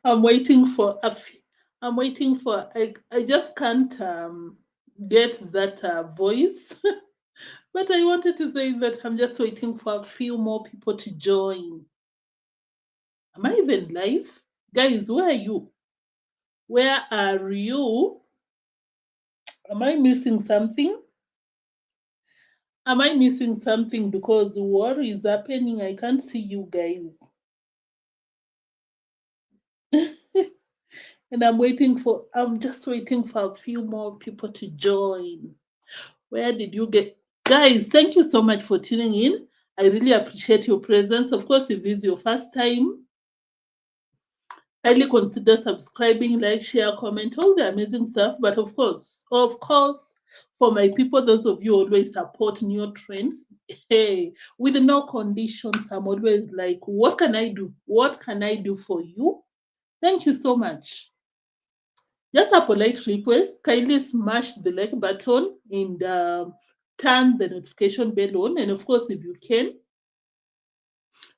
I'm waiting for I'm waiting for I just can't get that voice. But I wanted to say that I'm just waiting for a few more people to join. Am I even live? Guys, where are you? Where are you? Am I missing something? Am I missing something? Because what is happening? I can't see you guys. And I'm just waiting for a few more people to join. Where did you get? Guys, thank you so much for tuning in. I really appreciate your presence. Of course, if this is your first time, kindly consider subscribing, like, share, comment, all the amazing stuff. But of course, for my people, those of you always support new trends. Hey, with no conditions, I'm always like, what can I do? What can I do for you? Thank you so much. Just a polite request, kindly smash the like button and turn the notification bell on. And of course, if you can,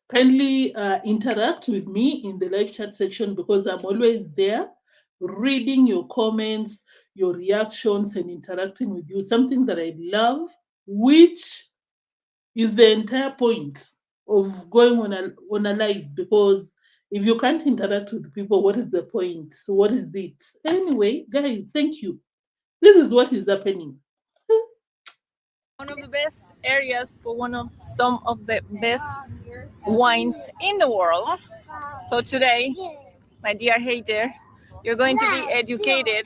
kindly interact with me in the live chat section because I'm always there reading your comments, your reactions, and interacting with you. Something that I love, which is the entire point of going on a live because if you can't interact with people, what is the point? So what is it? Anyway, guys, thank you. This is what is happening. One of the best areas for some of the best wines in the world. So today, my dear hater, you're going to be educated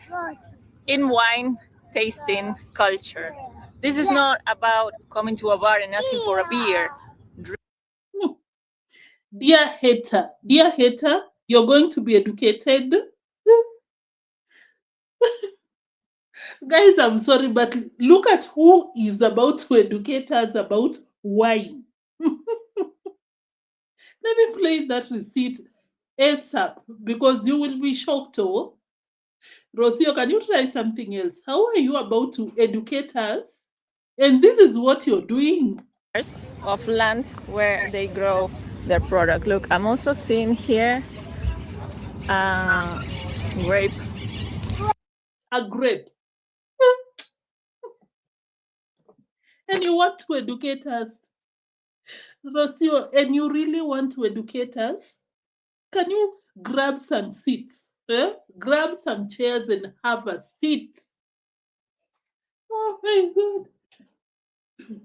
in wine tasting culture. This is not about coming to a bar and asking for a beer. Hmm. Dear hater, you're going to be educated. Guys, I'm sorry, but look at who is about to educate us about wine. Let me play that receipt ASAP because you will be shocked. Oh, Rocio, can you try something else? How are you about to educate us? And this is what you're doing. Of land where they grow their product. Look, I'm also seeing here grape. A grape. And you want to educate us, Rocio, and you really want to educate us? Can you grab some seats? Grab some chairs and have a seat. Oh my God.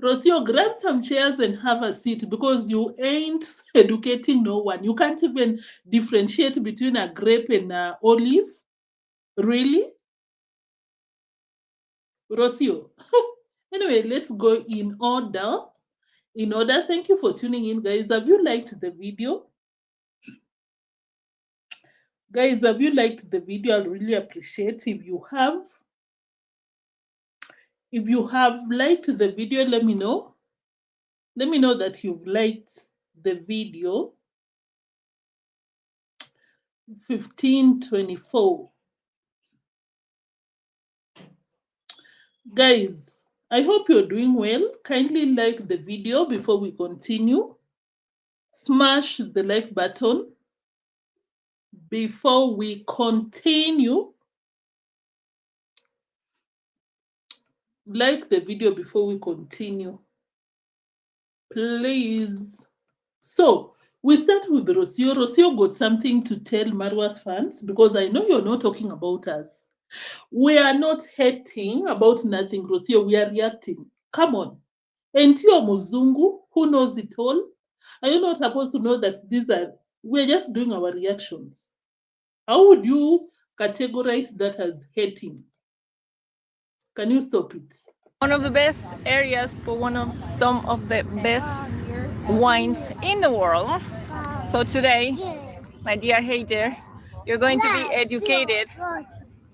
Rocio, grab some chairs and have a seat because you ain't educating no one. You can't even differentiate between a grape and an olive. Really? Rocio. Anyway, let's go in order. Thank you for tuning in, guys. Have you liked the video? Guys, have you liked the video? I'll really appreciate if you have. If you have liked the video, let me know. Let me know that you've liked the video. 1524. Guys, I hope you're doing well. Kindly like the video before we continue. Smash the like button before we continue. Like the video before we continue, please. So we start with Rocio. Rocio got something to tell Marwas fans because I know you're not talking about us. We are not hating about nothing, Rocio. We are reacting. Come on. And you're Muzungu, who knows it all. Are you not supposed to know that we're just doing our reactions? How would you categorize that as hating? Can you stop it? One of the best areas for some of the best wines in the world. So today, my dear hater, you're going to be educated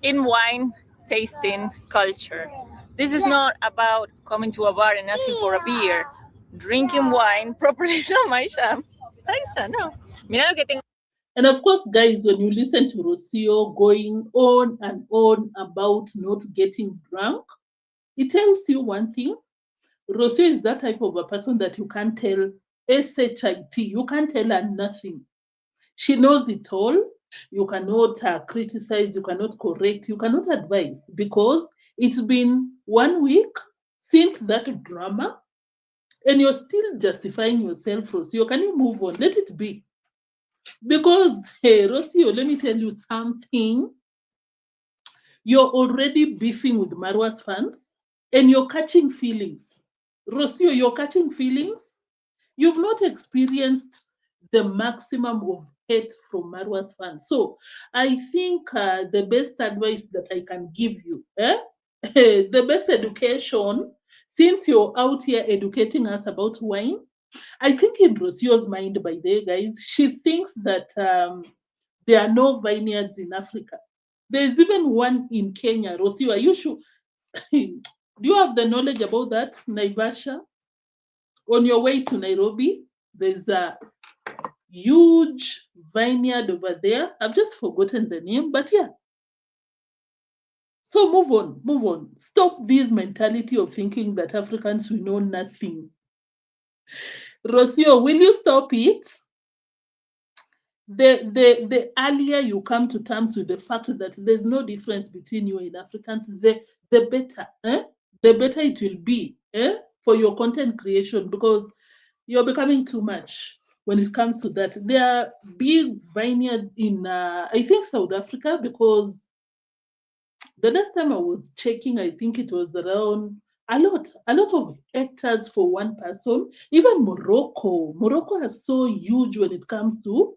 in wine tasting culture. This is not about coming to a bar and asking for a beer, drinking wine properly. No, Maisha. Maisha, no. Mira lo que tengo. And of course, guys, when you listen to Rocio going on and on about not getting drunk, it tells you one thing. Rocio is that type of a person that you can't tell SHIT. You can't tell her nothing. She knows it all. You cannot criticize, you cannot correct, you cannot advise because it's been 1 week since that drama and you're still justifying yourself, Rocio. Can you move on? Let it be. Because, hey, Rocio, let me tell you something. You're already beefing with Marwas fans and you're catching feelings. Rocio, you're catching feelings. You've not experienced the maximum of hate from Marwas fans. So I think the best advice that I can give you, the best education, since you're out here educating us about wine, I think in Rocio's mind, by the way, guys, she thinks that there are no vineyards in Africa. There's even one in Kenya. Rocio, are you sure? Do you have the knowledge about that, Naivasha? On your way to Nairobi, there's a huge vineyard over there. I've just forgotten the name, but yeah. So move on, move on. Stop this mentality of thinking that Africans will know nothing. Rocio, will you stop it? The earlier you come to terms with the fact that there's no difference between you and Africans, the better, the better it will be for your content creation, because you're becoming too much when it comes to that. There are big vineyards in I think South Africa, because the last time I was checking, I think it was around a lot of hectares for one person. Even Morocco is so huge when it comes to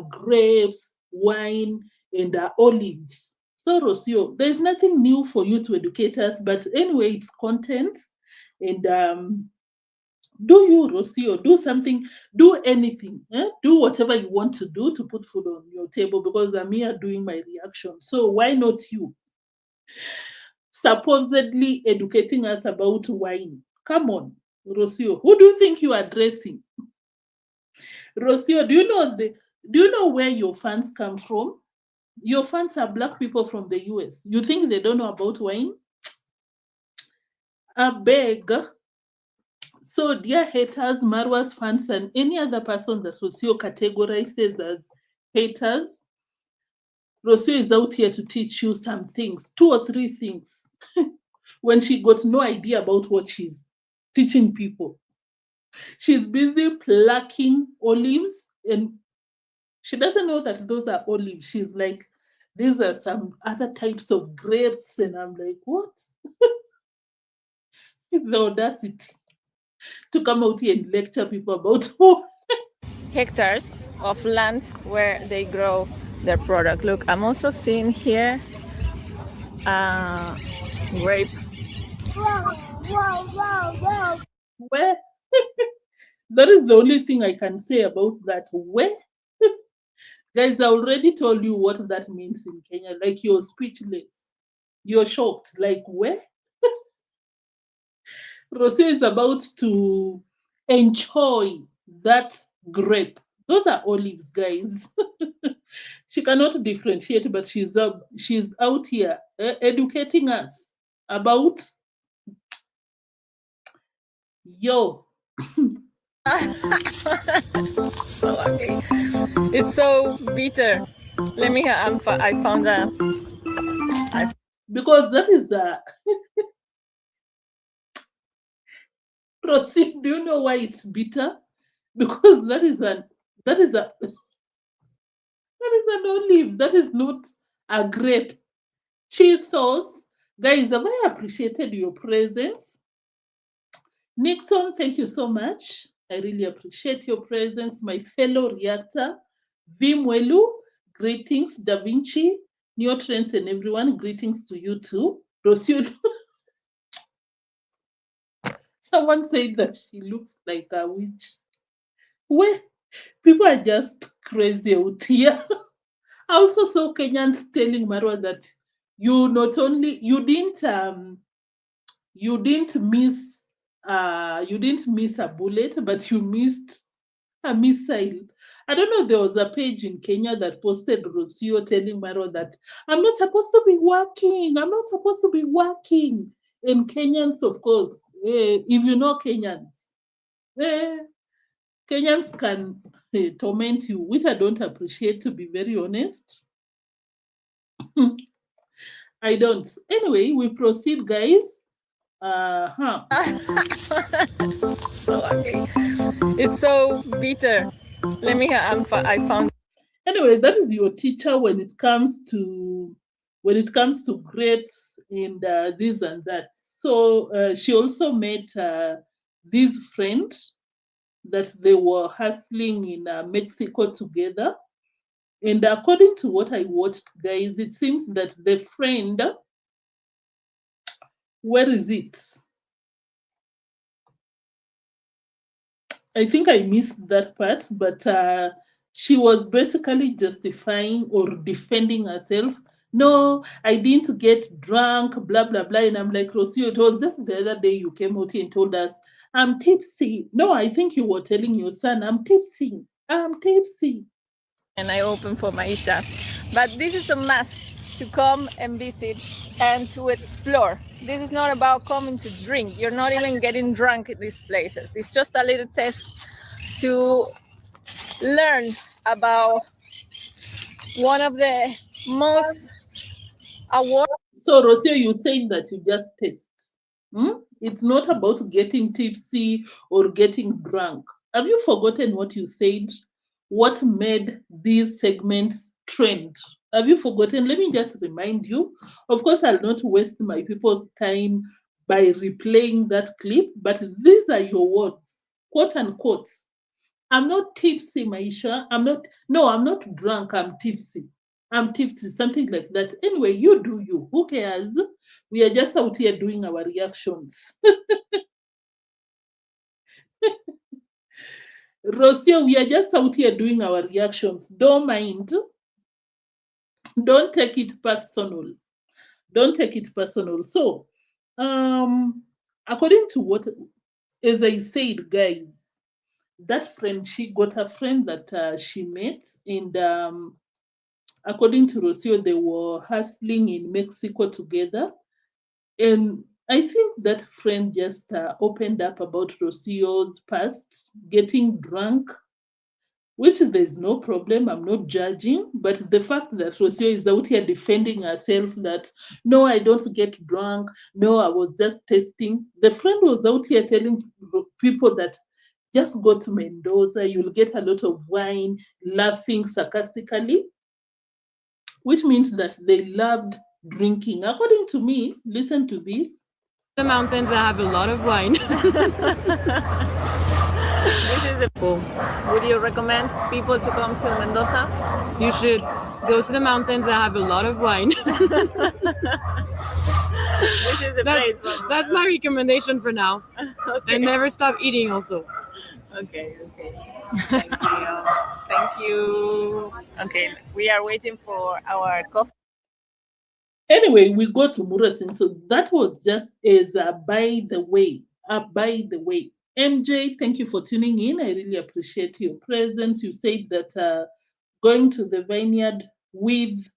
grapes, wine, and olives. So, Rocio, there's nothing new for you to educate us, but anyway, it's content. And do you, Rocio, do something, do anything, do whatever you want to do to put food on your table, because I'm here doing my reaction. So why not you? Supposedly educating us about wine. Come on, Rocio. Who do you think you are addressing? Rocio, do you know where your fans come from? Your fans are black people from the US. You think they don't know about wine? I beg. So, dear haters, Marwas fans, and any other person that Rocio categorizes as haters, Rocio is out here to teach you some things, 2 or 3 things, when she got no idea about what she's teaching people. She's busy plucking olives and she doesn't know that those are olives. She's like, these are some other types of grapes. And I'm like, what? The audacity to come out here and lecture people about hectares of land where they grow their product. Look, I'm also seeing here grape. where. That is the only thing I can say about that. Where? Guys, I already told you what that means in Kenya. Like, you're speechless. You're shocked. Like, where? Rocio is about to enjoy that grape. Those are olives, guys. She cannot differentiate, but she's out here educating us about yo. So ugly. It's so bitter. Let me. I found a. Because that is Rocio, do you know why it's bitter? Because that is a that is an olive. That is not a grape. Cheese sauce. Guys, have I appreciated your presence? Nixon, thank you so much. I really appreciate your presence, my fellow reactor. Vimwelu, greetings. Da Vinci, Neotrends, and everyone, greetings to you too. Rocio, someone said that she looks like a witch. Where people are just crazy out here. I also saw Kenyans telling Marwa that you not only you didn't miss a bullet, but you missed a missile. I don't know, there was a page in Kenya that posted Rocio telling Marwa that I'm not supposed to be working. I'm not supposed to be working. And Kenyans, of course, if you know Kenyans, Kenyans can torment you, which I don't appreciate, to be very honest. I don't. Anyway, we proceed, guys. Uh-huh. So ugly. It's so bitter. Let me. I found. Anyway, that is your teacher when it comes to grapes and this and that. So she also met this friend that they were hustling in Mexico together. And according to what I watched, guys, it seems that the friend, where is it? I think I missed that part, but she was basically justifying or defending herself. No, I didn't get drunk, blah, blah, blah. And I'm like, Rocio, it was just the other day you came out here and told us, I'm tipsy. No, I think you were telling your son, I'm tipsy. I'm tipsy. And I open for Maisha. But this is a must to come and visit and to explore. This is not about coming to drink. You're not even getting drunk at these places. It's just a little test to learn about one of the most award. So, Rocio, you saying that you just taste. It's not about getting tipsy or getting drunk. Have you forgotten what you said? What made these segments trend? Have you forgotten? Let me just remind you. Of course, I'll not waste my people's time by replaying that clip, but these are your words, quote unquote. I'm not tipsy, Maisha. I'm not drunk. I'm tipsy. I'm tipsy, something like that. Anyway, you do you. Who cares? We are just out here doing our reactions. Rocio, we are just out here doing our reactions. Don't mind. Don't take it personal. Don't take it personal. So, according to what, as I said, guys, that friend, she got a friend that she met, and according to Rocio, they were hustling in Mexico together. And I think that friend just opened up about Rocio's past, getting drunk, which there's no problem. I'm not judging. But the fact that Rocio is out here defending herself that, no, I don't get drunk. No, I was just testing. The friend was out here telling people that just go to Mendoza, you'll get a lot of wine, laughing sarcastically, which means that they loved drinking. According to me, listen to this. The mountains that have a lot of wine. This is the pool. Would you recommend people to come to Mendoza? You should go to the mountains that have a lot of wine. This is the place. That's my recommendation for now. Okay. And never stop eating also. Okay. Thank you. Thank you. Okay, we are waiting for our coffee. Anyway, we go to Murasin. So that was just as a by the way. By the way. MJ, thank you for tuning in. I really appreciate your presence. You said that going to the vineyard with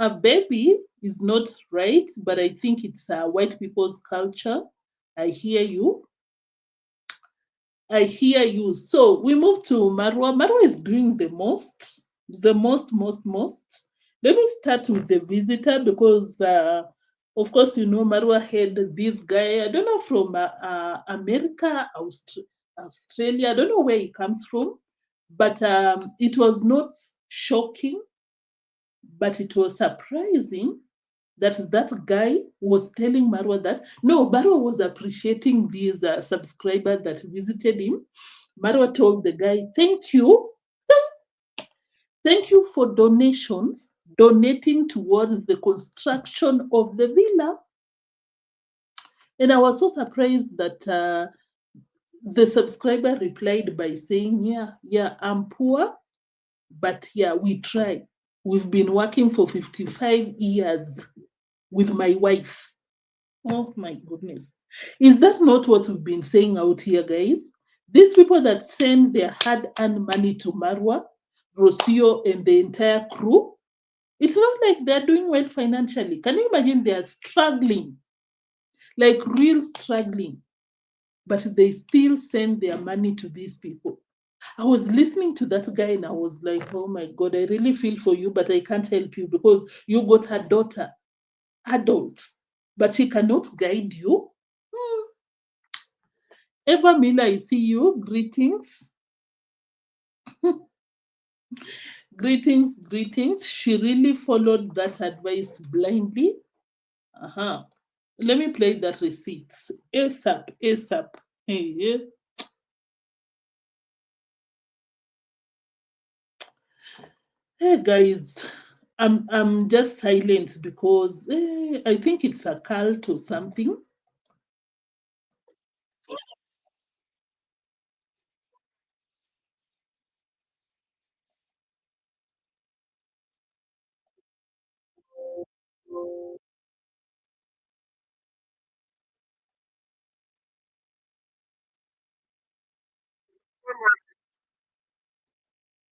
a baby is not right, but I think it's white people's culture. I hear you. So we move to Marwa. Marwa is doing the most. Let me start with the visitor because, of course, Marwa had this guy, I don't know, from America, Australia. I don't know where he comes from, but it was not shocking, but it was surprising that guy was telling Marwa that, no, Marwa was appreciating this subscriber that visited him. Marwa told the guy, thank you. Thank you for donating towards the construction of the villa. And I was so surprised that the subscriber replied by saying, yeah, I'm poor, but yeah, we try. We've been working for 55 years with my wife. Oh my goodness. Is that not what we've been saying out here, guys? These people that send their hard-earned money to Marwa, Rocio, and the entire crew, it's not like they're doing well financially. Can you imagine they are struggling, like real struggling, but they still send their money to these people? I was listening to that guy and I was like, oh my God, I really feel for you, but I can't help you because you got a daughter, adult, but she cannot guide you. Hmm. Eva Miller, I see you. Greetings. Greetings, greetings. She really followed that advice blindly. Uh-huh. Let me play that receipt. ASAP, ASAP. Hey, hey guys, I'm just silent because I think it's a cult or something.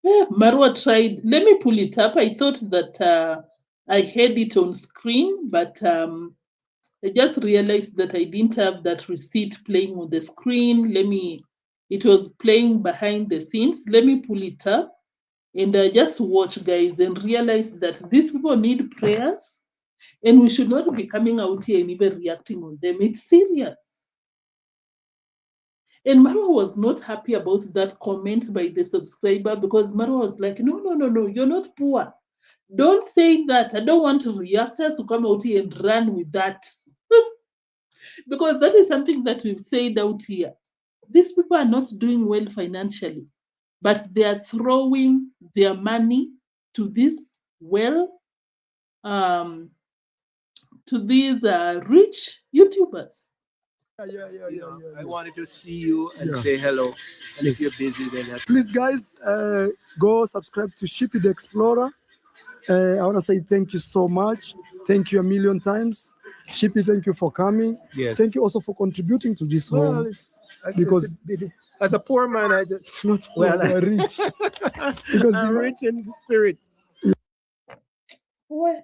Marwa tried. Let me pull it up. I thought that I had it on screen, but I just realized that I didn't have that receipt playing on the screen. It was playing behind the scenes. Let me pull it up and just watch, guys, and realize that these people need prayers and we should not be coming out here and even reacting on them. It's serious. And Marwa was not happy about that comment by the subscriber because Marwa was like, no, no, no, no, you're not poor. Don't say that. I don't want reactors to come out here and run with that. Because that is something that we've said out here. These people are not doing well financially, but they are throwing their money to this well, um, to these rich YouTubers. I wanted to see you and say hello. And if you're busy, then Please, guys, go subscribe to Shippy the Explorer. I want to say thank you so much. Thank you a million times. Shippy, thank you for coming. Yes. Thank you also for contributing to this well, home. it's, Because as a poor man, I just, not poor, well, you are rich. Because I'm rich in spirit. Well,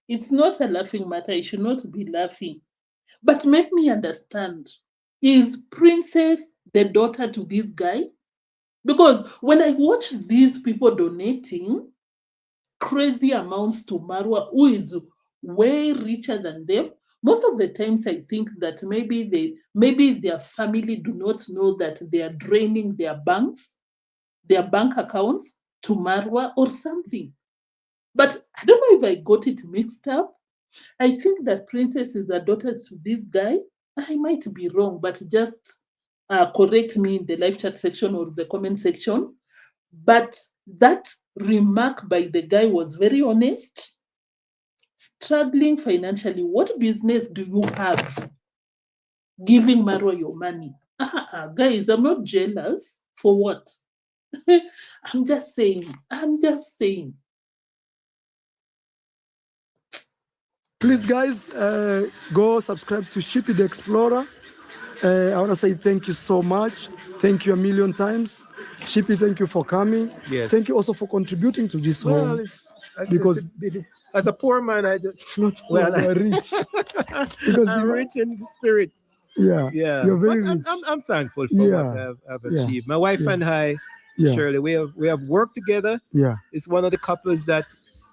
it's not a laughing matter. I should not be laughing. But make me understand. Is Princess the daughter to this guy? Because when I watch these people donating crazy amounts to Marwa, who is way richer than them, most of the times I think that maybe their family do not know that they are draining their bank accounts to Marwa or something. But I don't know if I got it mixed up. I think that Princess is a daughter to this guy. I might be wrong, but just correct me in the live chat section or the comment section. But that remark by the guy was very honest. Struggling financially, what business do you have giving Marwa your money? Guys, I'm not jealous. For what? I'm just saying. I'm just saying. Please, guys, go subscribe to Shippy the Explorer. I want to say thank you so much. Thank you a million times. Shippy, thank you for coming. Yes. Thank you also for contributing to this well, home. it's, Because as a poor man, I just, not poor, well, you are rich. Because I'm rich in spirit. yeah, Yeah, you're very but rich. I'm thankful for Yeah, what I've yeah, achieved. My wife yeah, and I, yeah, Shirley, we have worked together. yeah, It's one of the couples that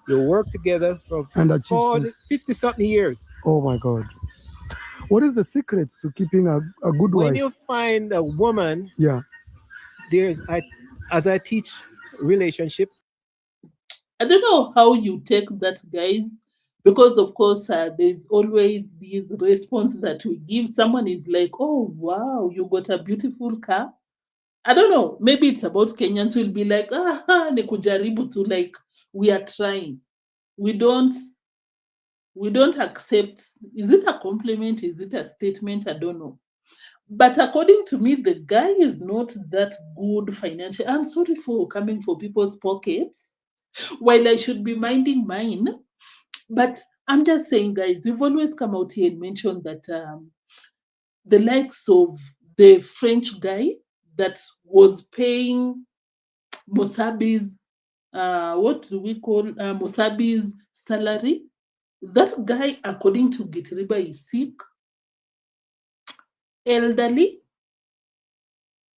you work together for and achieve 50 something years. Oh my God. What is the secret to keeping a good When wife? you find a woman, Yeah, as I teach relationship, I don't know how you take that, guys, because of course there's always this response that we give. Someone is like, "Oh wow, you got a beautiful car." I don't know. Maybe it's about Kenyans will be like, ni kujaribu tu, like we are trying. We don't we don't accept. Is it a compliment? Is it a statement? I don't know. But according to me, the guy is not that good financially. I'm sorry for coming for people's pockets while I should be minding mine. But I'm just saying, guys, you've always come out here and mentioned that the likes of the French guy that was paying Musabi's, what do we call Musabi's salary? That guy, according to Gitiriba, is sick, elderly,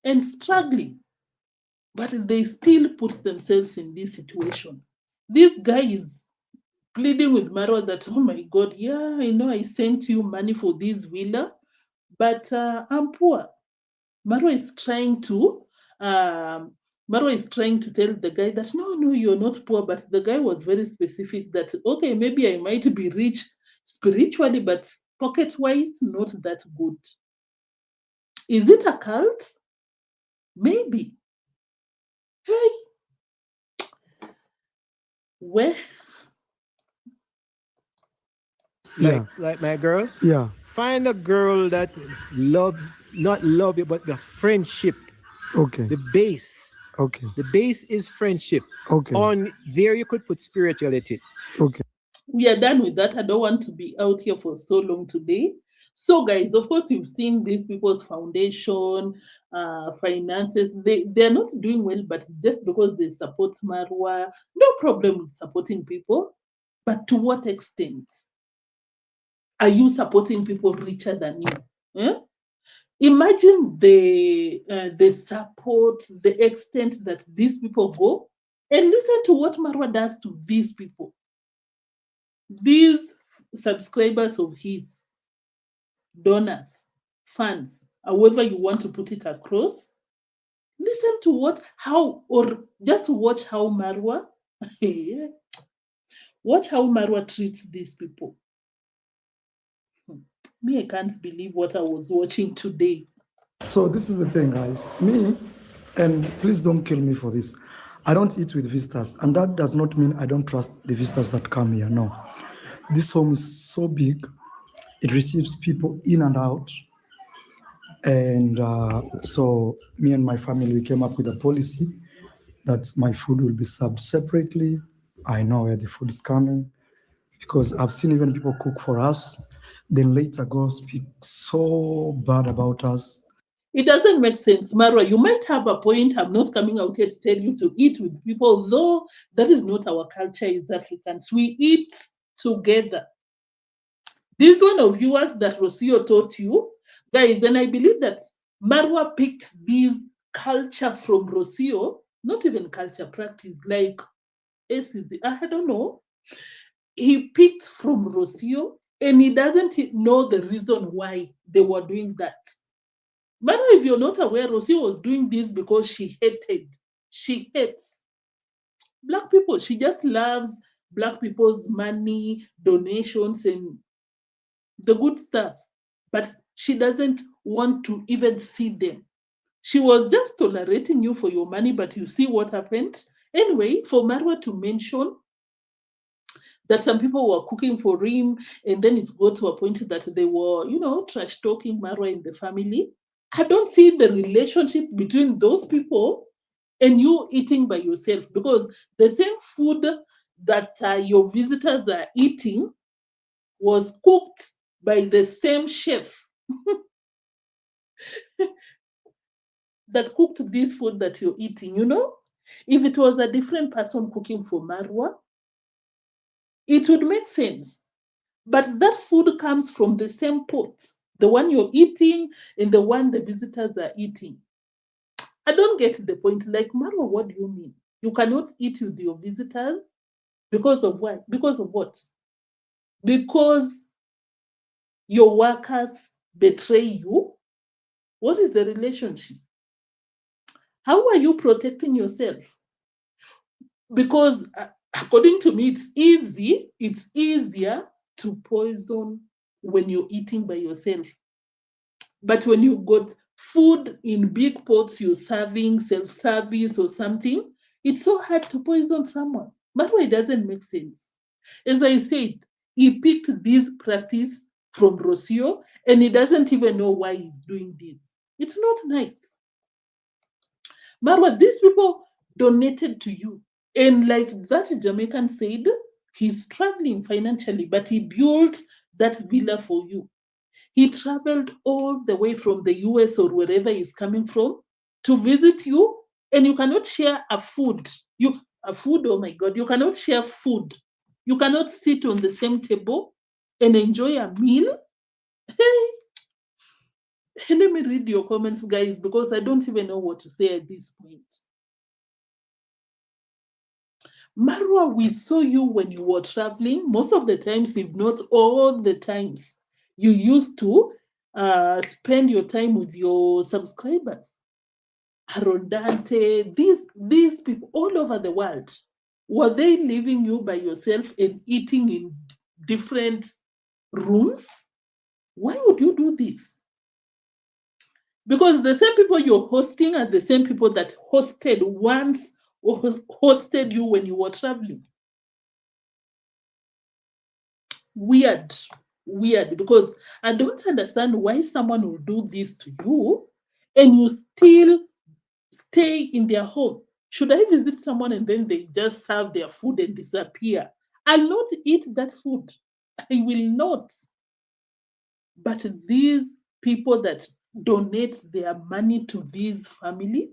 and struggling, but they still put themselves in this situation. This guy is pleading with Marwa that, oh my God, yeah, I know I sent you money for this villa, but I'm poor. Marwa is trying to tell the guy that no, you're not poor, but the guy was very specific that okay, maybe I might be rich spiritually, but pocket-wise, not that good. Is it a cult? Maybe. Hey, where? Like my girl. Yeah. Find a girl that loves, not love you, but the friendship. Okay. The base. Okay. The base is friendship. Okay. On there you could put spirituality. Okay. We are done with that. I don't want to be out here for so long today. So, guys, of course, you've seen these people's foundation, finances. They're not doing well, but just because they support Marwa, no problem with supporting people. But to what extent are you supporting people richer than you? Eh? Imagine the support, the extent that these people go, and listen to what Marwa does to these people. These subscribers of his, donors, fans, however you want to put it across, listen to or just watch how Marwa, watch how Marwa treats these people. Me, I can't believe what I was watching today. So this is the thing, guys. Me, and please don't kill me for this. I don't eat with visitors, and that does not mean I don't trust the visitors that come here. No, this home is so big; it receives people in and out. And so me and my family, we came up with a policy that my food will be served separately. I know where the food is coming because I've seen even people cook for us, then later go speak so bad about us. It doesn't make sense, Marwa. You might have a point. I'm not coming out here to tell you to eat with people, though that is not our culture as Africans. We eat together. This one of yours that Rocio taught you, guys, and I believe that Marwa picked this culture from Rocio, not even culture, practice, like ACZ. I don't know. He picked from Rocio, and he doesn't know the reason why they were doing that. Marwa, if you're not aware, Rocio was doing this because she hates Black people. She just loves Black people's money, donations, and the good stuff, but she doesn't want to even see them. She was just tolerating you for your money, but you see what happened. Anyway, for Marwa to mention that some people were cooking for him, and then it got to a point that they were, trash talking Marwa in the family. I don't see the relationship between those people and you eating by yourself, because the same food that your visitors are eating was cooked by the same chef that cooked this food that you're eating. If it was a different person cooking for Marwa, it would make sense. But that food comes from the same pot, the one you're eating and the one the visitors are eating. I don't get the point. Like, Marwa, what do you mean? You cannot eat with your visitors because of what? Because of what? Because your workers betray you? What is the relationship? How are you protecting yourself? Because according to me, it's easier to poison when you're eating by yourself. But when you got food in big pots, you're serving self-service or something, it's so hard to poison someone. But it doesn't make sense. As I said, he picked this practice from Rocio, and he doesn't even know why he's doing this. It's not nice. Marwa, these people donated to you. And like that Jamaican said, he's struggling financially, but he built that villa for you. He traveled all the way from the US or wherever he's coming from to visit you, and you cannot share a food. Oh my God, you cannot share food. You cannot sit on the same table and enjoy a meal. Hey, Let me read your comments, guys, because I don't even know what to say at this point. Marwa, we saw you when you were traveling. Most of the times, if not all the times, you used to spend your time with your subscribers. Arondante, these people all over the world, were they leaving you by yourself and eating in different rooms? Why would you do this? Because the same people you're hosting are the same people that hosted once or hosted you when you were traveling. Weird, weird, because I don't understand why someone will do this to you and you still stay in their home. Should I visit someone and then they just serve their food and disappear? I'll not eat that food. I will not. But these people that donate their money to this family,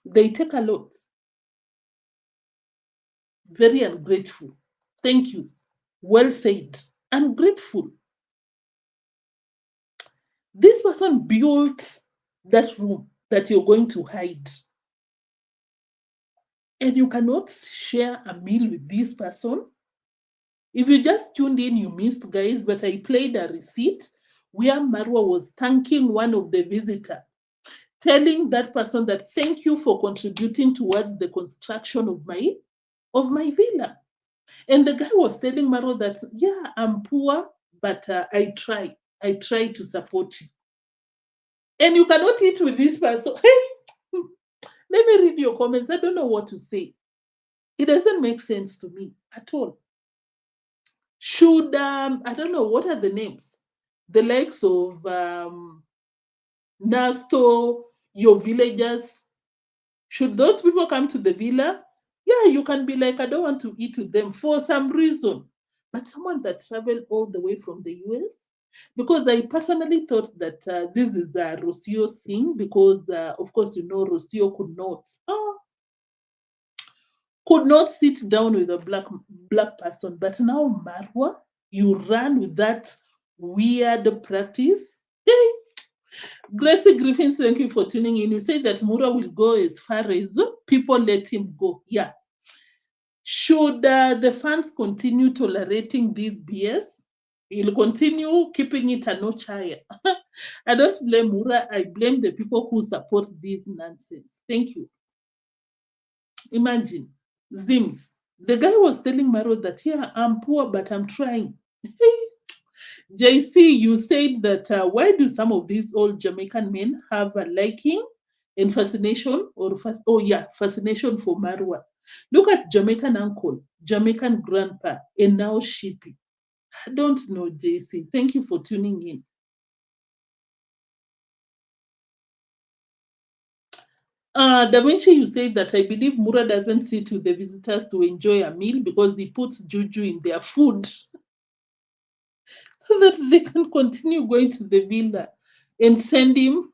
they take a lot. Very ungrateful. Thank you. Well said. Ungrateful. This person built that room that you're going to hide. And you cannot share a meal with this person. If you just tuned in, you missed, guys, but I played a receipt where Marwa was thanking one of the visitors, telling that person that thank you for contributing towards the construction of my villa. And the guy was telling Marwa that, yeah, I'm poor, but I try to support you. And you cannot eat with this person. Hey, let me read your comments. I don't know what to say. It doesn't make sense to me at all. Should I don't know what are the names, the likes of Nasto, your villagers, should those people come to the villa? Yeah, you can be like, I don't want to eat with them for some reason. But someone that traveled all the way from the US, because I personally thought that this is Rocio's thing, because of course, you know, Rocio could not sit down with a black person. But now, Marwa, you ran with that weird practice. Hey, Gracie Griffins, thank you for tuning in. You say that Mura will go as far as people let him go. Yeah. Should the fans continue tolerating this BS? He'll continue keeping it a notch higher. I don't blame Mura. I blame the people who support this nonsense. Thank you. Imagine. Zims. The guy was telling Maro that, yeah, I'm poor, but I'm trying. JC, you said that why do some of these old Jamaican men have a liking and fascination fascination for Marwa? Look at Jamaican uncle, Jamaican grandpa, and now Shippy. I don't know, JC. Thank you for tuning in. Da Vinci, you said that I believe Mura doesn't sit with the visitors to enjoy a meal because he puts juju in their food so that they can continue going to the villa and send him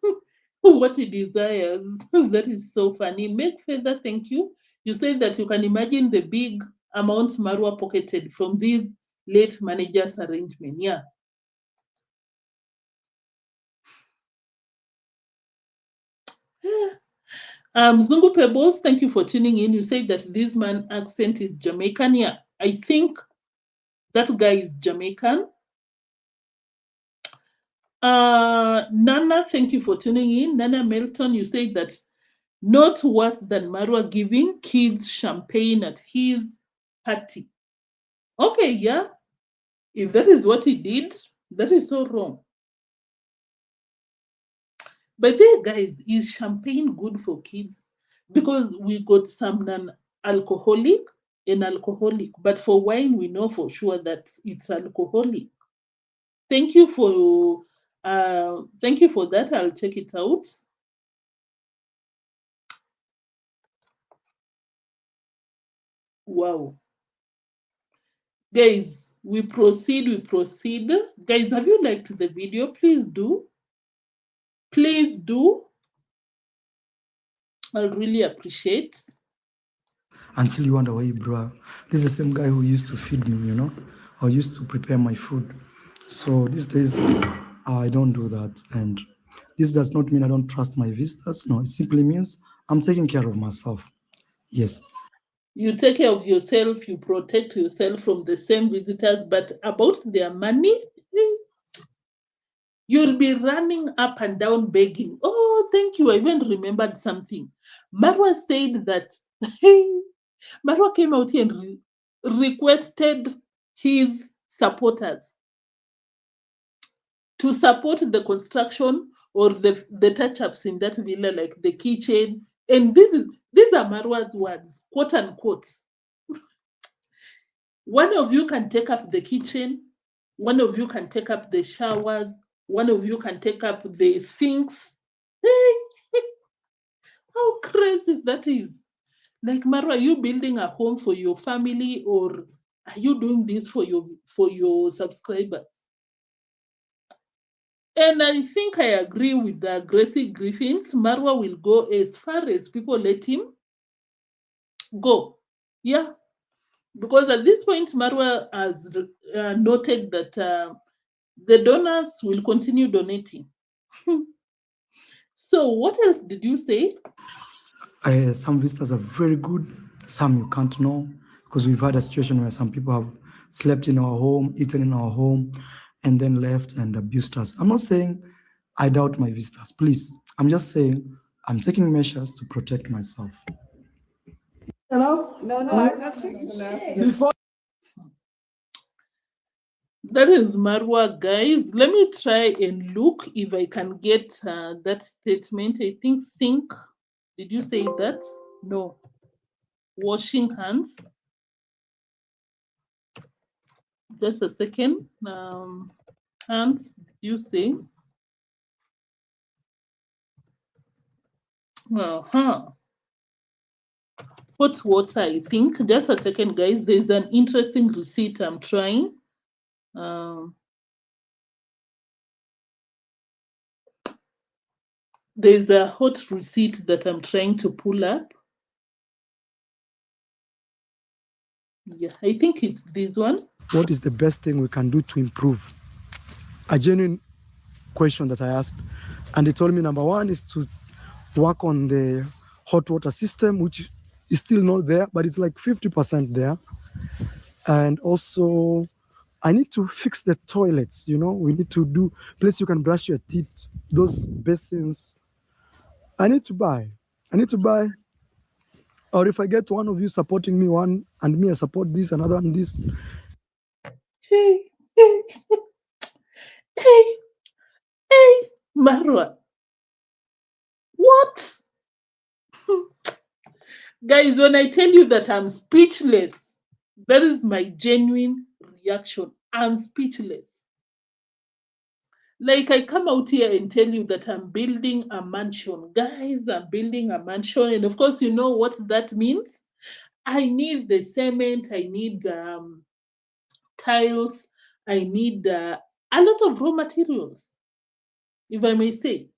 what he desires. That is so funny. Make Feather, thank you. You said that you can imagine the big amount Marwa pocketed from these late managers' arrangement. Yeah. Zungu Pebbles, thank you for tuning in. You said that this man accent is Jamaican. Yeah, I think that guy is Jamaican. Nana, thank you for tuning in. Nana Melton, you said that not worse than Marwa giving kids champagne at his party. Okay, yeah. If that is what he did, that is so wrong. But there, guys, is champagne good for kids? Because we got some non-alcoholic and alcoholic. But for wine, we know for sure that it's alcoholic. Thank you for that. I'll check it out. Wow. Guys, we proceed. Guys, have you liked the video? Please do. Please do. I'll really appreciate. Until you wonder why, bro. This is the same guy who used to feed me, you know, or used to prepare my food. So these days, I don't do that. And This does not mean I don't trust my visitors. No, it simply means I'm taking care of myself. Yes. You take care of yourself, you protect yourself from the same visitors, but about their money, you'll be running up and down begging. Oh, thank you. I even remembered something. Marwa said that Marwa came out here and requested his supporters to support the construction or the touch-ups in that villa, like the kitchen. And these are Marwa's words, quote unquote. One of you can take up the kitchen, one of you can take up the showers, one of you can take up the sinks. How crazy that is. Like, Marwa, are you building a home for your family, or are you doing this for your subscribers? And I think I agree with the aggressive Griffins. Marwa will go as far as people let him go. Yeah. Because at this point, Marwa has noted that the donors will continue donating. So what else did you say? Some visitors are very good. Some you can't know, because we've had a situation where some people have slept in our home, eaten in our home, and then left and abused us. I'm not saying I doubt my visitors, please. I'm just saying I'm taking measures to protect myself. No, I'm not saying enough. That is Marwa, guys. Let me try and look if I can get that statement. I think sink. Did you say that? No. Washing hands. Just a second. Hands, did you say? Uh-huh. Hot water, I think. Just a second, guys. There's an interesting receipt I'm trying. There's a hot receipt that I'm trying to pull up. Yeah, I think it's this one. What is the best thing we can do to improve? A genuine question that I asked. And they told me number one is to work on the hot water system, which is still not there, but it's like 50% there. And also, I need to fix the toilets, we need to do place you can brush your teeth, those basins. I need to buy. Or if I get one of you supporting me, one, and me I support this, another and this. Hey, Marwa. What? Guys, when I tell you that I'm speechless, that is my genuine reaction. I'm speechless. Like, I come out here and tell you that I'm building a mansion. Guys, I'm building a mansion. And of course, you know what that means? I need the cement, I need tiles, I need a lot of raw materials, if I may say.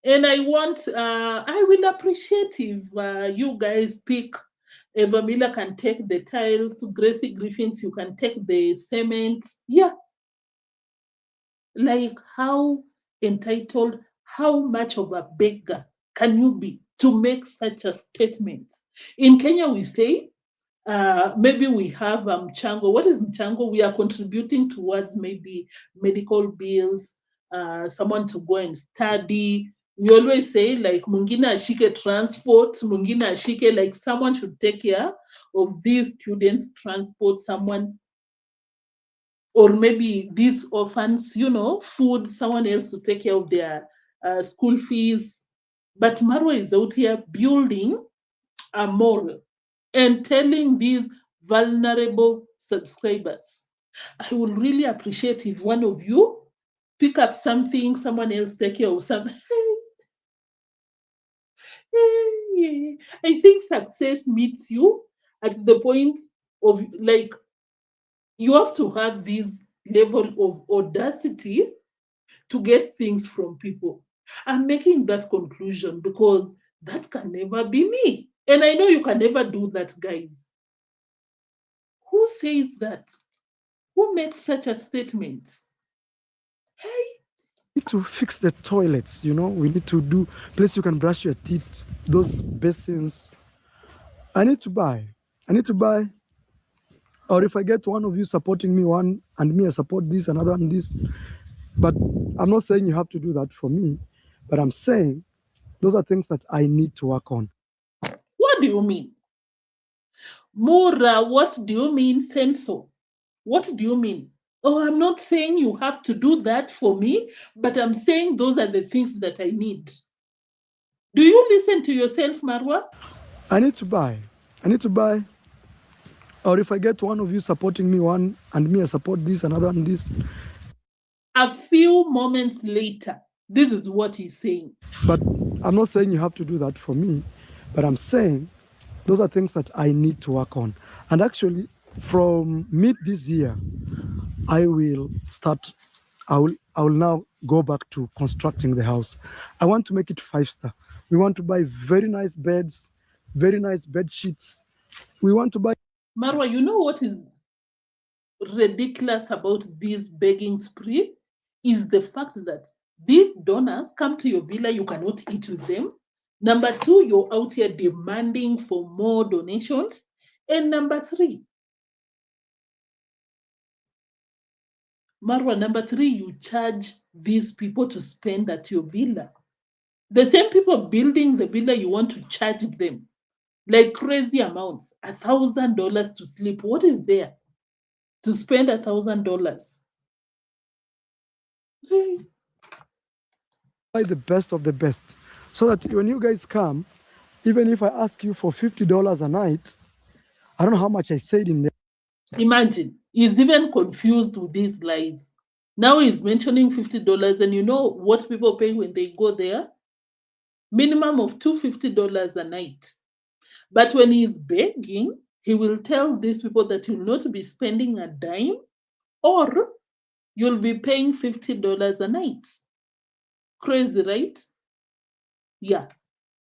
And I will appreciate if you guys pick. Eva Miller can take the tiles, Gracie Griffins, you can take the cement. Yeah. Like, how entitled, how much of a beggar can you be to make such a statement? In Kenya, we say, maybe we have mchango. What is mchango? We are contributing towards maybe medical bills, someone to go and study. We always say, like, mungine ashike transport, mungine ashike, like, someone should take care of these students' transport, someone, or maybe these orphans, food, someone else to take care of their school fees. But Marwa is out here building a mall and telling these vulnerable subscribers, I would really appreciate if one of you pick up something, someone else take care of something. I think success meets you at the point of, like, you have to have this level of audacity to get things from people. I'm making that conclusion because that can never be me. And I know you can never do that, guys. Who says that? Who made such a statement? Hey, need to fix the toilets, you know. We need to do place you can brush your teeth, those basins. I need to buy. Or if I get one of you supporting me, one and me, I support this, another one this. But I'm not saying you have to do that for me, but I'm saying those are things that I need to work on. What do you mean? Mura, what do you mean, Senso? What do you mean? Oh, I'm not saying you have to do that for me, but I'm saying those are the things that I need. Do you listen to yourself, Marwa? I need to buy. Or if I get one of you supporting me, one and me, I support this, another one this. A few moments later, this is what he's saying. But I'm not saying you have to do that for me, but I'm saying those are things that I need to work on. And actually, from mid this year, I will now go back to constructing the house. I want to make it 5-star. We want to buy very nice beds, very nice bed sheets. We want to buy. Marwa, you know what is ridiculous about this begging spree? Is the fact that these donors come to your villa, you cannot eat with them. Number two, you're out here demanding for more donations. And number three, Marwa, number three, you charge these people to spend at your villa. The same people building the villa, you want to charge them like crazy amounts, $1,000 to sleep. What is there to spend $1,000? Buy the best of the best, so that when you guys come, even if I ask you for $50 a night, I don't know how much I said in there. Imagine, he's even confused with these lies. Now he's mentioning $50, and you know what people pay when they go there? Minimum of $250 a night. But when he's begging, he will tell these people that you'll not be spending a dime, or you'll be paying $50 a night. Crazy, right? Yeah,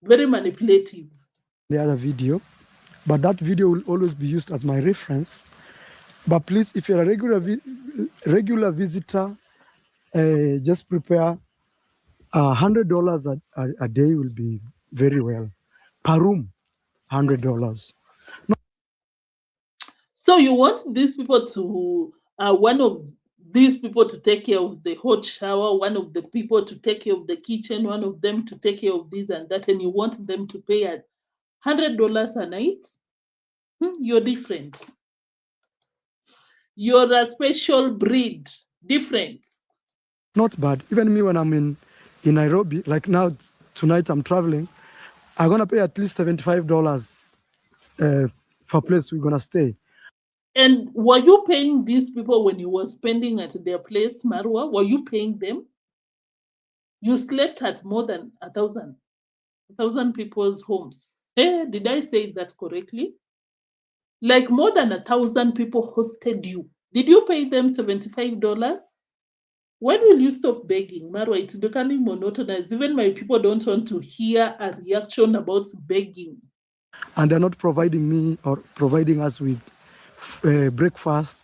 very manipulative. The other video, but that video will always be used as my reference. But please, if you're a regular visitor, just prepare $100 a day will be very well. Per room, $100. So you want these people to, one of these people to take care of the hot shower, one of the people to take care of the kitchen, one of them to take care of this and that, and you want them to pay $100 a night? You're different. You're a special breed, different. Not bad. Even me when I'm in Nairobi, like now, tonight I'm traveling, I'm going to pay at least $75 for a place we're going to stay. And were you paying these people when you were spending at their place, Marwa? Were you paying them? You slept at more than 1,000 people's homes. Did I say that correctly? Like more than 1,000 people hosted you. Did you pay them $75? When will you stop begging, Marwa? It's becoming monotonous. Even my people don't want to hear a reaction about begging. And they're not providing me or providing us with breakfast,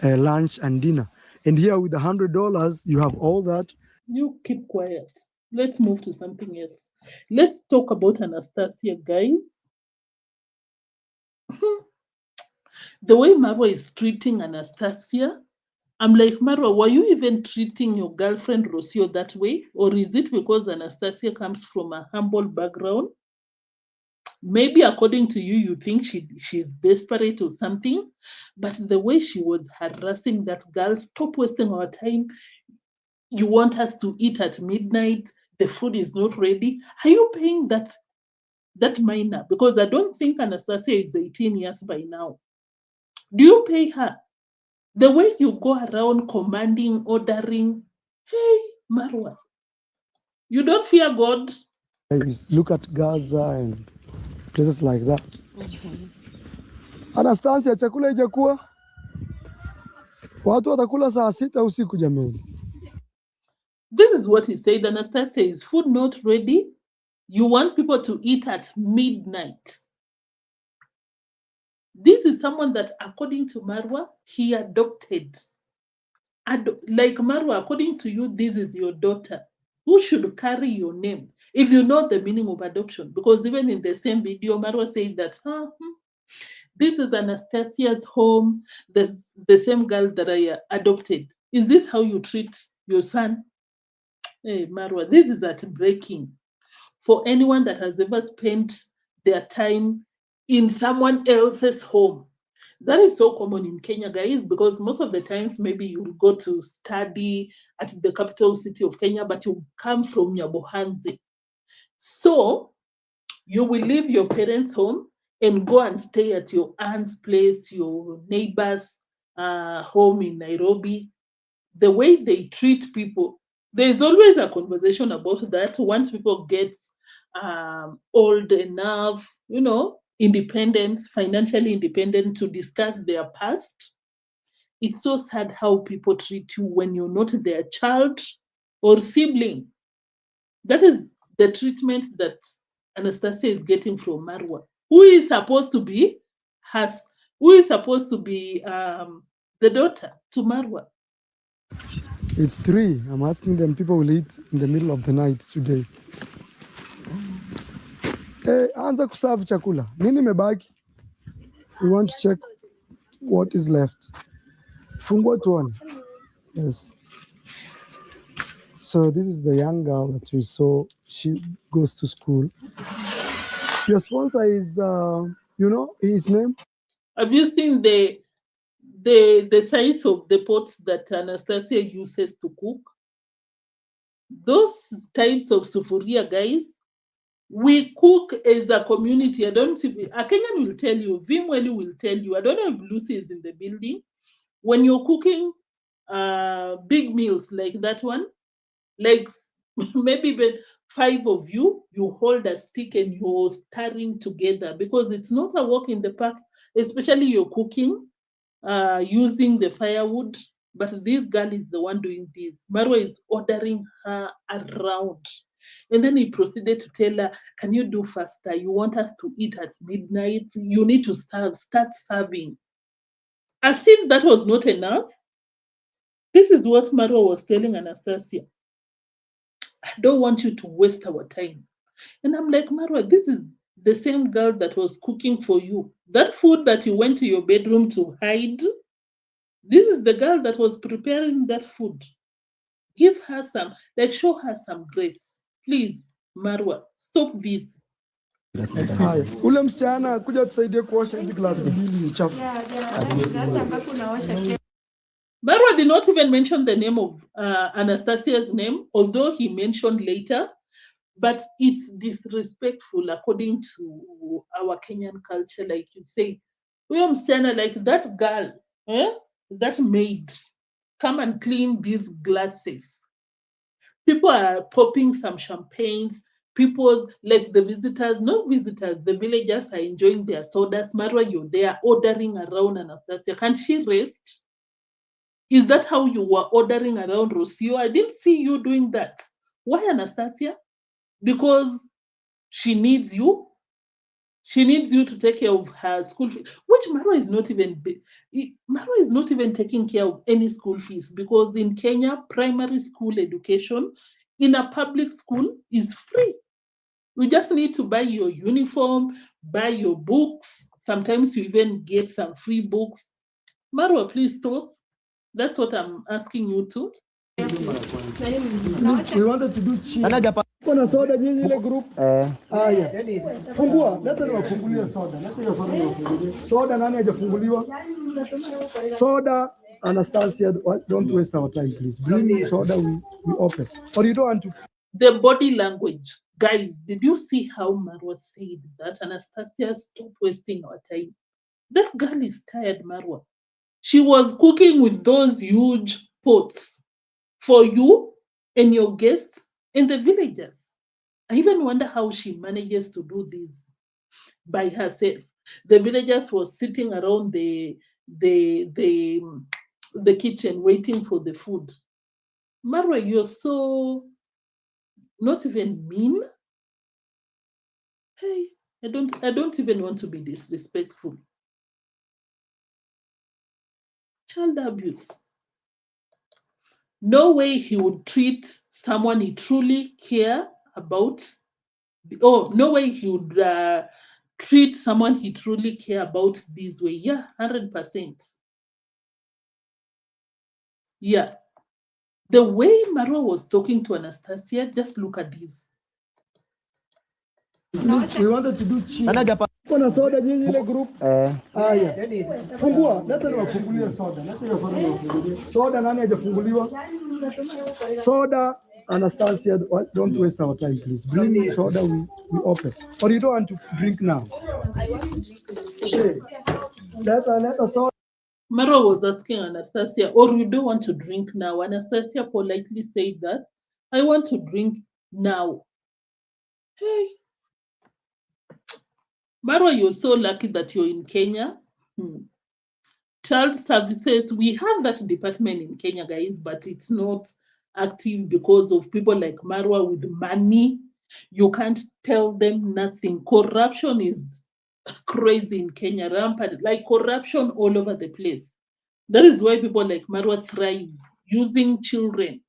lunch, and dinner. And here with $100, you have all that. You keep quiet. Let's move to something else. Let's talk about Anastasia, guys. The way Marwa is treating Anastasia, I'm like, Marwa, were you even treating your girlfriend Rocio that way? Or is it because Anastasia comes from a humble background? Maybe according to you, you think she's desperate or something, but the way she was harassing that girl, stop wasting our time. You want us to eat at midnight, the food is not ready. Are you paying that minor? Because I don't think Anastasia is 18 years by now. Do you pay her? The way you go around commanding, ordering, hey, Marwa, you don't fear God? Look at Gaza and places like that. Anastasia, chakula ijakuwa watu watakula saa 6 usiku jamani. This is what he said. Anastasia, is food not ready? You want people to eat at midnight. This is someone that, according to Marwa, he adopted. like Marwa, according to you, this is your daughter. Who should carry your name? If you know the meaning of adoption, because even in the same video, Marwa said that, this is Anastasia's home, the same girl that I adopted. Is this how you treat your son? Hey, Marwa, this is heartbreaking for anyone that has ever spent their time in someone else's home. That is so common in Kenya, guys, because most of the times maybe you'll go to study at the capital city of Kenya, but you come from Nyabohanzi. So you will leave your parents' home and go and stay at your aunt's place, your neighbor's home in Nairobi. The way they treat people, there's always a conversation about that once people get old enough, independent, financially independent, to discuss their past. It's so sad how people treat you when you're not their child or sibling. That is the treatment that Anastasia is getting from Marwa, who is supposed to be has who is supposed to be the daughter to Marwa. It's 3. I'm asking them, people will eat in the middle of the night today. Anza kuserve chakula. Nini mebaki? We want to check what is left. Fungua tuone. Yes. So this is the young girl that we saw. She goes to school. Your sponsor is, his name? Have you seen the size of the pots that Anastasia uses to cook? Those types of sufuria, guys, we cook as a community. I don't see, a Kenyan will tell you, Vimweli will tell you, I don't know if Lucy is in the building. When you're cooking big meals like that one, like maybe even 5 of you, you hold a stick and you're stirring together, because it's not a walk in the park, especially you're cooking using the firewood. But this girl is the one doing this. Marwa is ordering her around. And then he proceeded to tell her, can you do faster? You want us to eat at midnight? You need to start serving. As if that was not enough. This is what Marwa was telling Anastasia. I don't want you to waste our time. And I'm like, Marwa, this is the same girl that was cooking for you. That food that you went to your bedroom to hide, this is the girl that was preparing that food. Give her some, show her some grace. Please, Marwa, stop this. Haya, ule msichana kuja tusaidie kuosha hizi glasi mbili chafu. Marwa did not even mention the name of Anastasia's name, although he mentioned later. But it's disrespectful according to our Kenyan culture, like you say. Like that girl, that maid, come and clean these glasses. People are popping some champagnes. People's, like the visitors, not visitors, the villagers are enjoying their sodas. Marwa, you're there ordering around Anastasia. Can't she rest? Is that how you were ordering around Rocio? I didn't see you doing that. Why, Anastasia? Because she needs you. She needs you to take care of her school fees, which Marwa is not even. Marwa is not even taking care of any school fees, because in Kenya, primary school education in a public school is free. You just need to buy your uniform, buy your books. Sometimes you even get some free books. Marwa, please stop. That's what I'm asking you to. We wanted to do cheese. Kuna soda nyinyi ile group? Haya. Fungua, leta niwafungulie soda. Leta hiyo soda niwafungulie. Soda nani hajafunguliwa? Soda, Anastasia, don't waste our time, please. Bring soda, we open. Or you don't want to? The body language. Guys, did you see how Marwa said that? Anastasia, stop wasting our time. That girl is tired, Marwa. She was cooking with those huge pots for you and your guests and the villagers. I even wonder how she manages to do this by herself. The villagers were sitting around the kitchen waiting for the food. Marwa, you're so not even mean. Hey, I don't even want to be disrespectful. Child abuse. No way he would treat someone he truly care about. Oh, no way he would treat someone he truly care about this way. Yeah, 100%. Yeah. The way Marwa was talking to Anastasia, just look at this. Please, we wanted to do cheers. Kuna soda nyinyi ile group? Haya. Fungua, leta niwafungulie soda. Leta hiyo soda niwafungulie. Soda nani hajafunguliwa? Soda, Anastasia, don't waste our time, please. Bring soda, we open. Or you don't want to drink now? Okay. Let soda. Marwa was asking Anastasia, or you don't want to drink now? Anastasia politely said that, I want to drink now. Hey. Marwa, you're so lucky that you're in Kenya. Child services, we have that department in Kenya, guys, but it's not active because of people like Marwa with money. You can't tell them nothing. Corruption is crazy in Kenya, rampant, like corruption all over the place. That is why people like Marwa thrive, using children,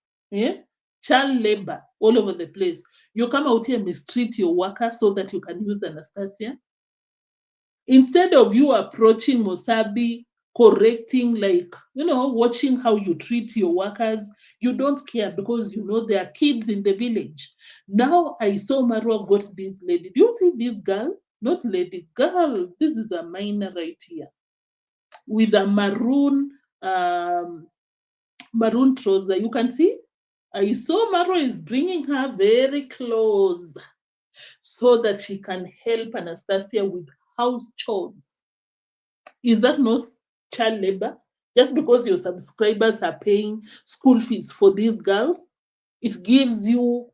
child labor all over the place. You come out here, mistreat your workers so that you can use Anastasia. Instead of you approaching Mosabi, correcting, like, watching how you treat your workers, you don't care because you know there are kids in the village. Now I saw Marwa got this lady. Do you see this girl? Not lady, girl. This is a minor right here with a maroon trouser. You can see. I saw Marwa is bringing her very close so that she can help Anastasia with house chores. Is that not child labor? Just because your subscribers are paying school fees for these girls, it gives you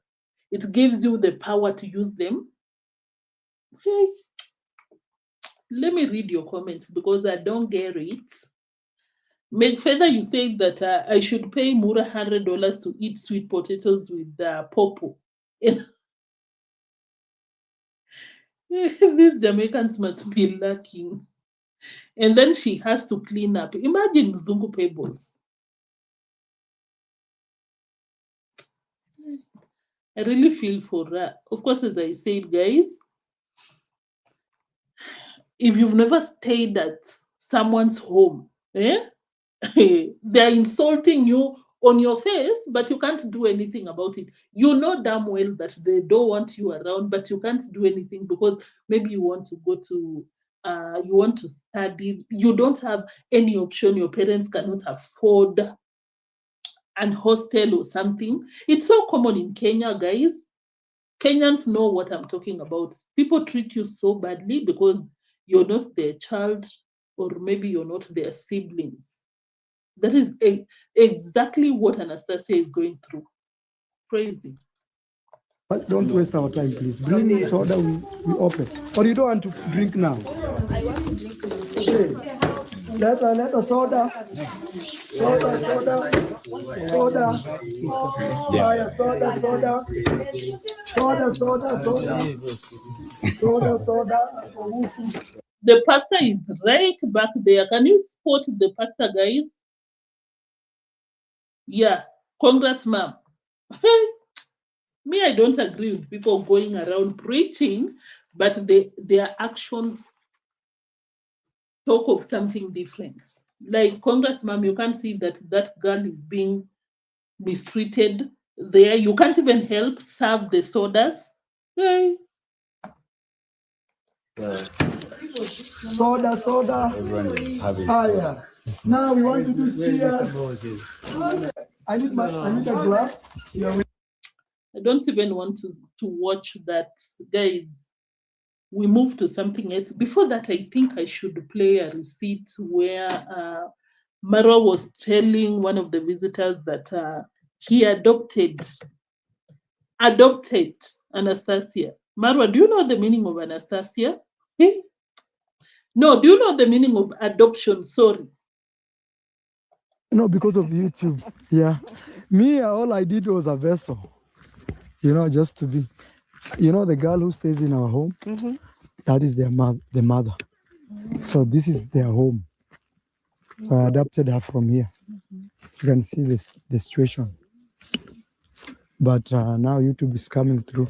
the power to use them. Okay. Let me read your comments because I don't get it. Make further, you say that I should pay Mura $100 to eat sweet potatoes with popo. These Jamaicans must be lacking. And then she has to clean up. Imagine Mzungu Pebbles. I really feel for her. Of course, as I said, guys, if you've never stayed at someone's home, they're insulting you on your face, but you can't do anything about it. You know damn well that they don't want you around, but you can't do anything because maybe you want to go to, you want to study. You don't have any option. Your parents cannot afford an hostel or something. It's so common in Kenya, guys. Kenyans know what I'm talking about. People treat you so badly because you're not their child or maybe you're not their siblings. That is exactly what Anastasia is going through. Crazy. But don't waste our time, please. Bring soda, we open. Or you don't want to drink now? I want to drink. Okay. Let a soda. Soda. Soda. The pastor is right back there. Can you spot the pastor, guys? Yeah. Congrats, ma'am. Me, I don't agree with people going around preaching, but their actions talk of something different. Like, Congrats, ma'am, you can't see that girl is being mistreated there. You can't even help serve the sodas. Hey. Soda. Everyone is having Yeah. Now we want to do cheers. I need a glass. I don't even want to watch that, guys. We move to something else. Before that, I think I should play a receipt where Marwa was telling one of the visitors that he adopted Anastasia. Marwa, do you know the meaning of Anastasia? No, do you know the meaning of adoption? Sorry. No, because of YouTube. Yeah. Me, all I did was a vessel. Just to be. The girl who stays in our home, that is the mother. So this is their home. So I adopted her from here. You can see this the situation. But now YouTube is coming through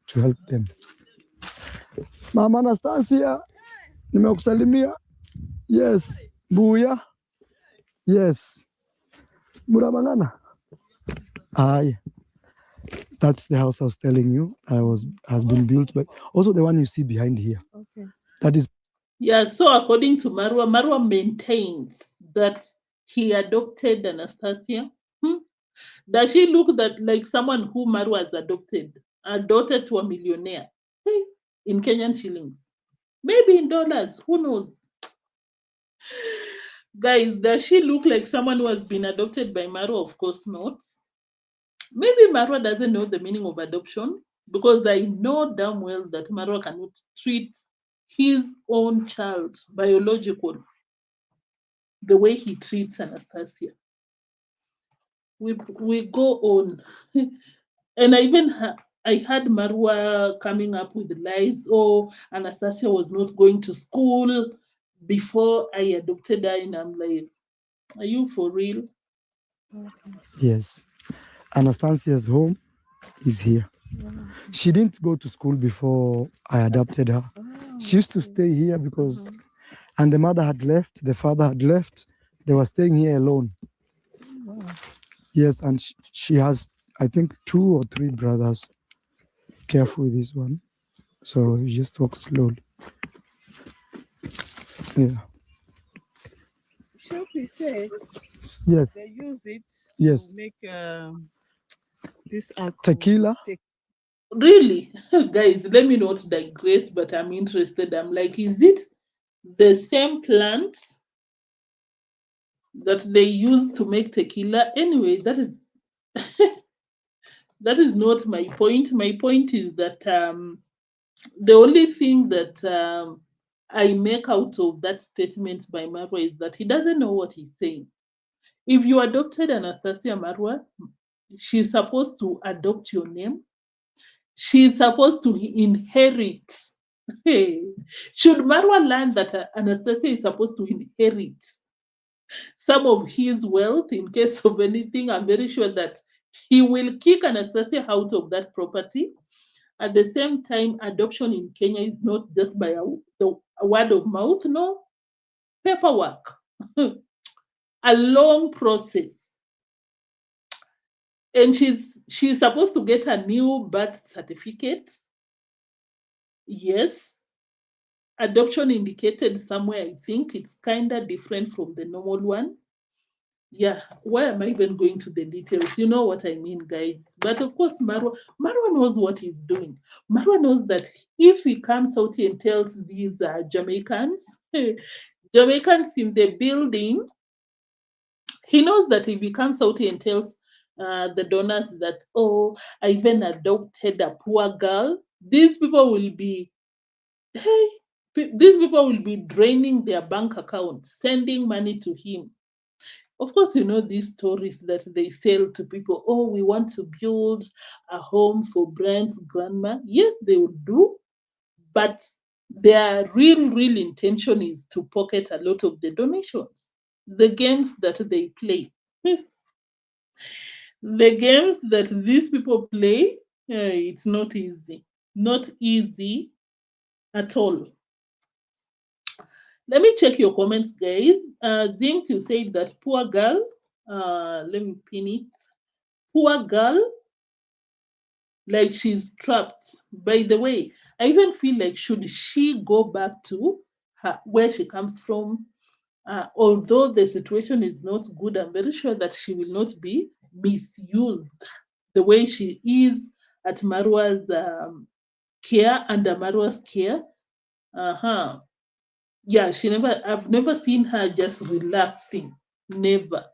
to help them. Mama Anastasia, nimekusalimia. Yes. Buya. Yes. Muramangana. Aye. That's the house I was telling you. Has been built by also the one you see behind here. Okay. That is Yeah, so according to Marwa maintains that he adopted Anastasia. Does she look like someone who Marwa has adopted, a daughter to a millionaire? Hey, in Kenyan shillings. Maybe in dollars, who knows? Guys, does she look like someone who has been adopted by Marwa? Of course not. Maybe Marwa doesn't know the meaning of adoption, because I know damn well that Marwa cannot treat his own child, biological, the way he treats Anastasia. We go on. And I had Marwa coming up with lies. Oh, Anastasia was not going to school before I adopted her, and I'm like, are you for real? yes. Anastasia's home is here. She didn't go to school before I adopted her. She used to stay here because, and the mother had left, the father had left. They were staying here alone. Yes, and she has, I think, 2 or 3 brothers. Careful with this one. So you just walk slowly. Yeah. Shopi said Yes. they use it Yes. to make this alcohol. Tequila. Really? Guys, let me not digress, but I'm interested. I'm like, is it the same plant that they use to make tequila? Anyway, that is that is not my point. My point is that the only thing that I make out of that statement by Marwa is that he doesn't know what he's saying. If you adopted Anastasia Marwa, she's supposed to adopt your name. She's supposed to inherit. Hey, should Marwa learn that Anastasia is supposed to inherit some of his wealth in case of anything, I'm very sure that he will kick Anastasia out of that property. At the same time, adoption in Kenya is not just by a word of mouth, no, paperwork, a long process. And she's supposed to get a new birth certificate. Yes, adoption indicated somewhere. I think it's kind of different from the normal one. Yeah, why am I even going to the details? You know what I mean, guys. But of course, Marwa knows what he's doing. Marwa knows that if he comes out and tells these Jamaicans, Jamaicans in the building, he knows that if he comes out and tells the donors that, oh, I even adopted a poor girl, these people will be, hey, these people will be draining their bank account, sending money to him. Of course, you know these stories that they sell to people. Oh, we want to build a home for Brent's grandma. Yes, they will do, but their real intention is to pocket a lot of the donations. The games that they play. The games that these people play, it's not easy. Not easy at all. Let me check your comments, guys. Zims, you said that poor girl. Let me pin it. Poor girl, like she's trapped. By the way, I even feel like should she go back to her where she comes from? Although the situation is not good, I'm very sure that she will not be misused the way she is at Marwa's care, under Marwa's care. Uh-huh. Yeah, I've never seen her just relaxing. Never.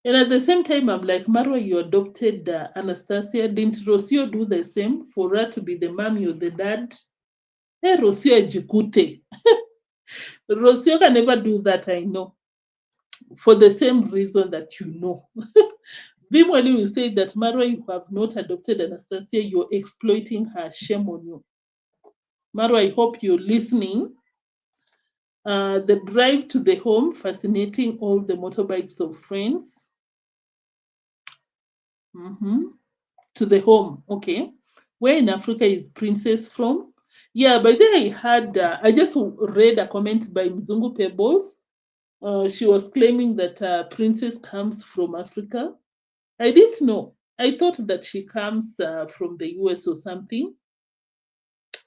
And at the same time, I'm like, Marwa, you adopted Anastasia. Didn't Rocio do the same for her to be the mom, you're the dad? Hey, Rocio ejikute. Rocio can never do that, I know. For the same reason that you know. Vimweli will say that, Marwa, you have not adopted Anastasia. You're exploiting her. Shame on you. Marwa, I hope you're listening. The drive to the home, fascinating all the motorbikes of friends. To the home, okay. Where in Africa is Princess from? Yeah, by then I had, I just read a comment by Mzungu Pebbles. She was claiming that Princess comes from Africa. I didn't know. I thought that she comes from the US or something,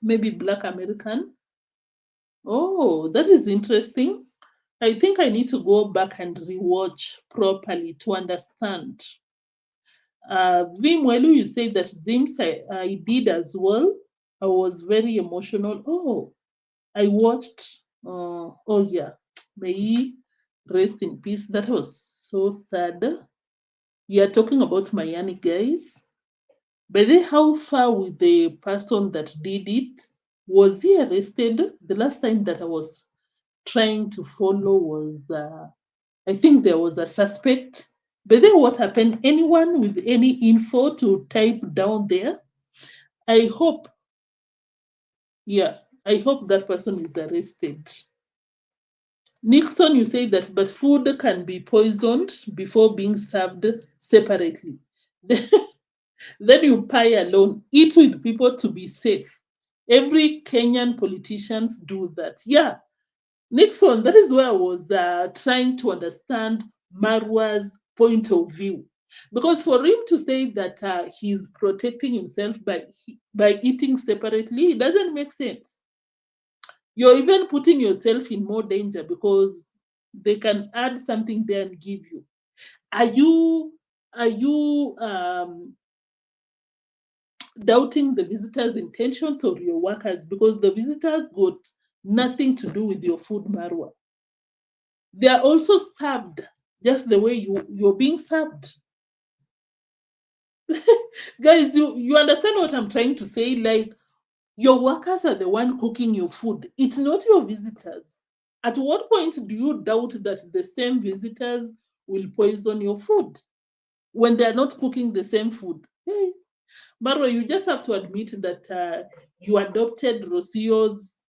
maybe Black American. Oh, that is interesting. I think I need to go back and rewatch properly to understand. Vimwelu, you said that Zims I did as well. I was very emotional. Oh, I watched. Oh yeah, may he rest in peace. That was so sad. You are talking about Miami, guys. But then, how far with the person that did it? Was he arrested? The last time that I was trying to follow was, I think there was a suspect. But then, what happened? Anyone with any info to type down there? I hope, yeah, I hope that person is arrested. Nixon, you say that, but food can be poisoned before being served separately. Then you pie alone, eat with people to be safe. Every Kenyan politicians do that. Yeah, Nixon, that is where I was trying to understand Marwa's point of view. Because for him to say that he's protecting himself by eating separately, it doesn't make sense. You're even putting yourself in more danger because they can add something there and give you. Are you doubting the visitors' intentions or your workers? Because the visitors got nothing to do with your food, Marwa. They are also served just the way you're being served. Guys, you understand what I'm trying to say? Like, your workers are the one cooking your food. It's not your visitors. At what point do you doubt that the same visitors will poison your food when they're not cooking the same food? Hey, Marwa, you just have to admit that you adopted Rocio's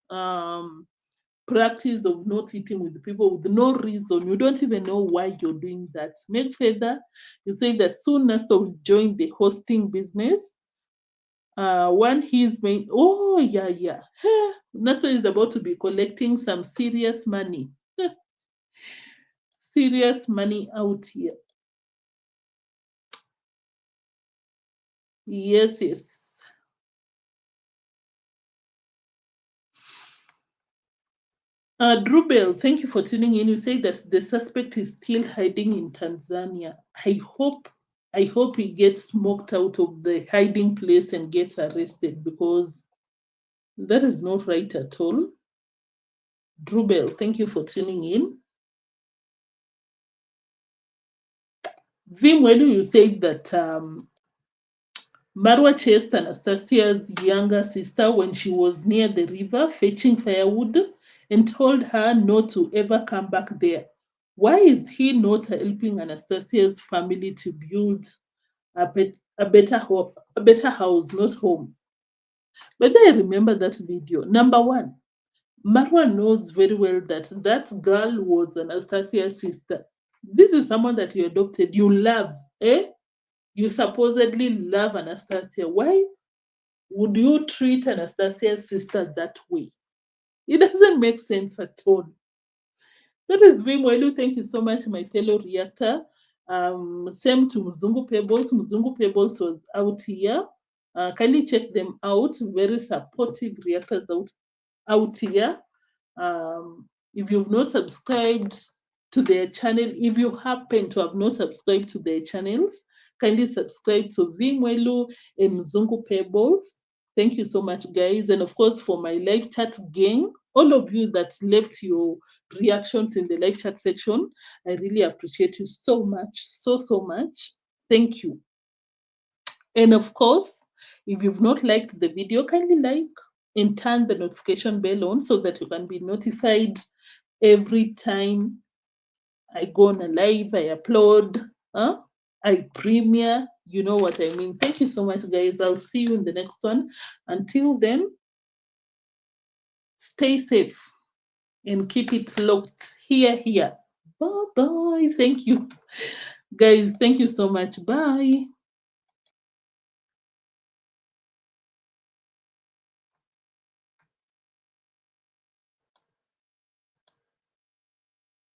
practice of not eating with people with no reason. You don't even know why you're doing that. Make further, you say that soon Nasta will join the hosting business. One he's made, oh yeah, yeah. Nasta is about to be collecting some serious money. Serious money out here. Yes, yes. Drubel, thank you for tuning in. You say that the suspect is still hiding in Tanzania. I hope he gets smoked out of the hiding place and gets arrested because that is not right at all. Drubel, thank you for tuning in. Vimwelu, you said that Marwa chased Anastasia's younger sister when she was near the river fetching firewood and told her not to ever come back there. Why is he not helping Anastasia's family to build a better house, not home? But then I remember that video. Number one, Marwa knows very well that that girl was Anastasia's sister. This is someone that you adopted, you love, eh? You supposedly love Anastasia. Why would you treat Anastasia's sister that way? It doesn't make sense at all. That is Vimwelu. Thank you so much, my fellow reactor. Same to Mzungu Pebbles. Mzungu Pebbles was out here. Kindly check them out. Very supportive reactors out here. If you've not subscribed to their channel, if you happen to have not subscribed to their channels, kindly subscribe to Vimwelu and Mzungu Pebbles. Thank you so much, guys. And of course, for my live chat gang, all of you that left your reactions in the live chat section, I really appreciate you so much, so much. Thank you. And of course, if you've not liked the video, kindly like and turn the notification bell on so that you can be notified every time I go on a live, I upload, I premiere. You know what I mean. Thank you so much, guys. I'll see you in the next one. Until then, stay safe. and keep it locked here. Bye bye. Thank you, guys. Thank you so much. Bye.